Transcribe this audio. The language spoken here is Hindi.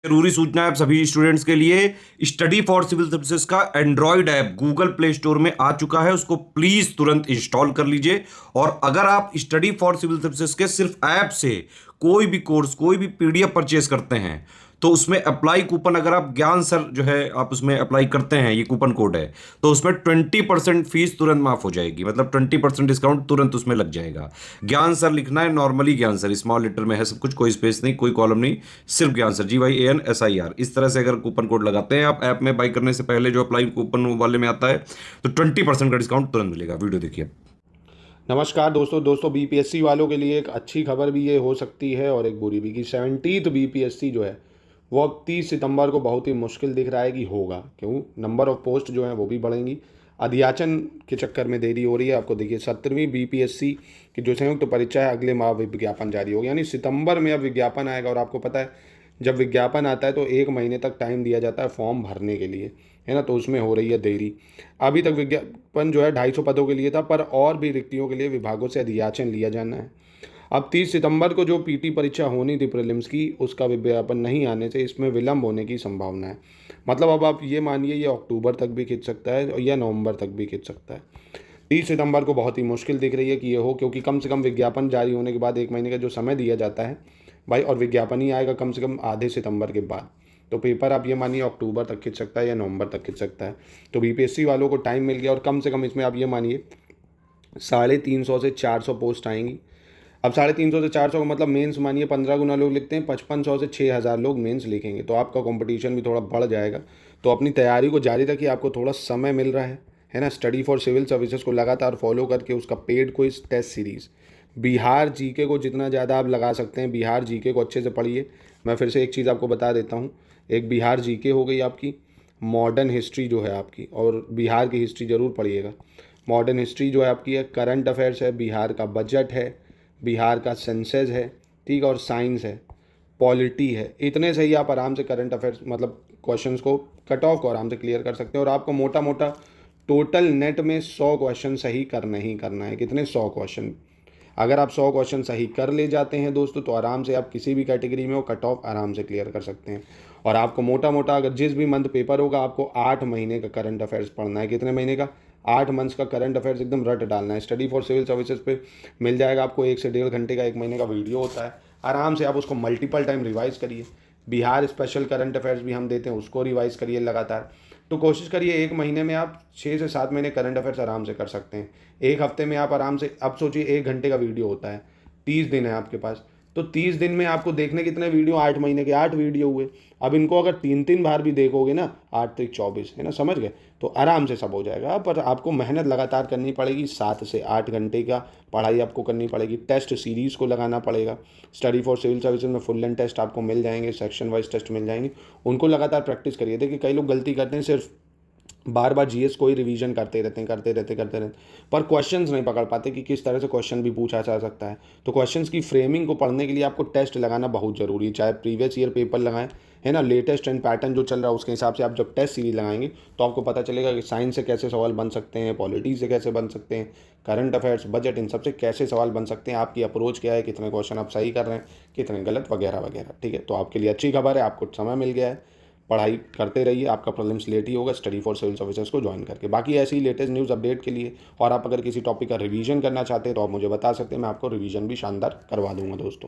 जरूरी सूचना है आप सभी स्टूडेंट्स के लिए। स्टडी फॉर सिविल सर्विसेज का Android app Google play store में आ चुका है, उसको प्लीज तुरंत इंस्टॉल कर लीजिए। और अगर आप स्टडी फॉर सिविल सर्विसेज के सिर्फ ऐप से कोई भी कोर्स, कोई भी पीडीएफ परचेज करते हैं तो उसमें अप्लाई कूपन, अगर आप ज्ञान सर जो है आप उसमें अप्लाई करते हैं, ये कूपन कोड है, तो उसमें 20% फीस तुरंत माफ हो जाएगी। मतलब 20% डिस्काउंट तुरंत उसमें लग जाएगा। ज्ञान सर लिखना है, नॉर्मली ज्ञान सर स्मॉल लेटर में है सब कुछ, कोई स्पेस नहीं, कोई कॉलम नहीं, सिर्फ ज्ञान सर, GYANSIR। इस तरह से अगर कूपन कोड लगाते हैं आप ऐप में बाई करने से पहले, जो अप्लाई कूपन वाले में आता है, तो 20% का डिस्काउंट तुरंत मिलेगा। वीडियो देखिए। नमस्कार दोस्तों बीपीएससी वालों के लिए एक अच्छी खबर भी ये हो सकती है और एक बुरी भी कि 70th बीपीएससी जो है वो अब 30 सितंबर को बहुत ही मुश्किल दिख रहा है कि होगा। क्यों? नंबर ऑफ पोस्ट जो है वो भी बढ़ेंगी, अध्याचन के चक्कर में देरी हो रही है। आपको देखिए 17वीं बीपीएससी की जो संयुक्त परीक्षा है अगले माह विज्ञापन जारी होगा, यानी सितंबर में अब विज्ञापन आएगा। और आपको पता है जब विज्ञापन आता है तो 1 महीने तक टाइम दिया जाता है फॉर्म भरने के लिए, है ना। तो उसमें हो रही है देरी। अभी तक विज्ञापन जो है 250 पदों के लिए था, पर और भी रिक्तियों के लिए विभागों से अध्याचन लिया जाना है। अब 30 सितंबर को जो पीटी परीक्षा होनी थी प्रीलिम्स की, उसका विज्ञापन नहीं आने से इसमें विलंब होने की संभावना है। मतलब अब आप ये मानिए ये अक्टूबर तक भी खिंच सकता है या नवंबर तक भी खिंच सकता है। 30 सितंबर को बहुत ही मुश्किल दिख रही है कि ये हो, क्योंकि कम से कम विज्ञापन जारी होने के बाद 1 महीने का जो समय दिया जाता है भाई, और विज्ञापन ही आएगा कम से कम आधे सितंबर के बाद। तो पेपर आप ये मानिए अक्टूबर तक खिंच सकता है या नवंबर तक खिंच सकता है। तो बीपीएससी वालों को टाइम मिल गया, और कम से कम इसमें आप ये मानिए 350 से 400 पोस्ट आएंगी। अब 350 से 400 का मतलब मेंस मानिए 15 गुना लोग लिखते हैं, 5500 से 6000 लोग मेंस लिखेंगे, तो आपका कंपटीशन भी थोड़ा बढ़ जाएगा। तो अपनी तैयारी को जारी रखिए, आपको थोड़ा समय मिल रहा है ना। स्टडी फॉर सिविल सर्विसेज को लगातार फॉलो करके उसका paid quiz test series Bihar GK को जितना ज़्यादा आप लगा सकते हैं, बिहार जीके को अच्छे से पढ़िए। मैं फिर से एक चीज़ आपको बता देता हूँ, एक बिहार जीके हो गई आपकी, मॉडर्न हिस्ट्री जो है आपकी, और बिहार की हिस्ट्री ज़रूर पढ़िएगा। मॉडर्न हिस्ट्री जो है आपकी है, करंट अफेयर्स है, बिहार का बजट है, बिहार का सेंसस है, ठीक है, और साइंस है, पॉलिटी है। इतने से ही आप आराम से करंट अफेयर्स मतलब क्वेश्चंस को, कट ऑफ को आराम से क्लियर कर सकते हैं। और आपको मोटा मोटा टोटल नेट में 100 क्वेश्चन सही करना ही करना है। कितने? 100 क्वेश्चन। अगर आप 100 क्वेश्चन सही कर ले जाते हैं दोस्तों, तो आराम से आप किसी भी कैटेगरी में हो कट ऑफ आराम से क्लियर कर सकते हैं। और आपको मोटा मोटा अगर जिस भी मंथ पेपर होगा, आपको 8 महीने का करंट अफेयर्स पढ़ना है। कितने महीने का? 8 मंथ्स का करंट अफेयर्स एकदम रट डालना है। स्टडी फॉर सिविल सर्विसेज पे मिल जाएगा आपको 1 से 1.5 घंटे का 1 महीने का वीडियो होता है। आराम से आप उसको मल्टीपल टाइम रिवाइज करिए। बिहार स्पेशल करंट अफेयर्स भी हम देते हैं, उसको रिवाइज करिए लगातार। तो कोशिश करिए 1 महीने में आप 6 से 7 महीने करंट अफेयर्स आराम से कर सकते हैं। 1 हफ्ते में आप आराम से, अब सोचिए 1 घंटे का वीडियो होता है, 30 दिन है आपके पास, तो 30 दिन में आपको देखने कितने वीडियो? 8 महीने के 8 वीडियो हुए। अब इनको अगर 3-3 बार भी देखोगे ना, 8 3 24, है ना, समझ गए? तो आराम से सब हो जाएगा। पर आपको मेहनत लगातार करनी पड़ेगी, 7 से 8 घंटे का पढ़ाई आपको करनी पड़ेगी। टेस्ट सीरीज़ को लगाना पड़ेगा। स्टडी फॉर सिविल सर्विसेज में फुल लेंथ टेस्ट आपको मिल जाएंगे, सेक्शन वाइज टेस्ट मिल जाएंगे, उनको लगातार प्रैक्टिस करिए। देखिए कई लोग गलती करते हैं, सिर्फ बार बार जीएस को ही रिवीजन करते रहते, पर क्वेश्चंस नहीं पकड़ पाते कि किस तरह से क्वेश्चन भी पूछा जा सकता है। तो क्वेश्चंस की फ्रेमिंग को पढ़ने के लिए आपको टेस्ट लगाना बहुत ज़रूरी है, चाहे प्रीवियस ईयर पेपर लगाएं, है ना। लेटेस्ट एंड पैटर्न जो चल रहा है उसके हिसाब से आप जब टेस्ट सीरीज लगाएंगे तो आपको पता चलेगा कि साइंस से कैसे सवाल बन सकते हैं, पॉलिटी से कैसे बन सकते हैं, करंट अफेयर्स, बजट, इन सबसे कैसे सवाल बन सकते हैं, आपकी अप्रोच क्या है, कितने क्वेश्चन आप सही कर रहे हैं, कितने गलत, वगैरह वगैरह। ठीक है, तो आपके लिए अच्छी खबर है, आपको समय मिल गया है, पढ़ाई करते रहिए। आपका प्रीलिम्स लेट ही होगा स्टडी फॉर सिविल सर्विसेज को ज्वाइन करके। बाकी ऐसी ही लेटेस्ट न्यूज़ अपडेट के लिए, और आप अगर किसी टॉपिक का रिवीजन करना चाहते हैं तो आप मुझे बता सकते हैं, मैं आपको रिवीजन भी शानदार करवा दूंगा दोस्तों।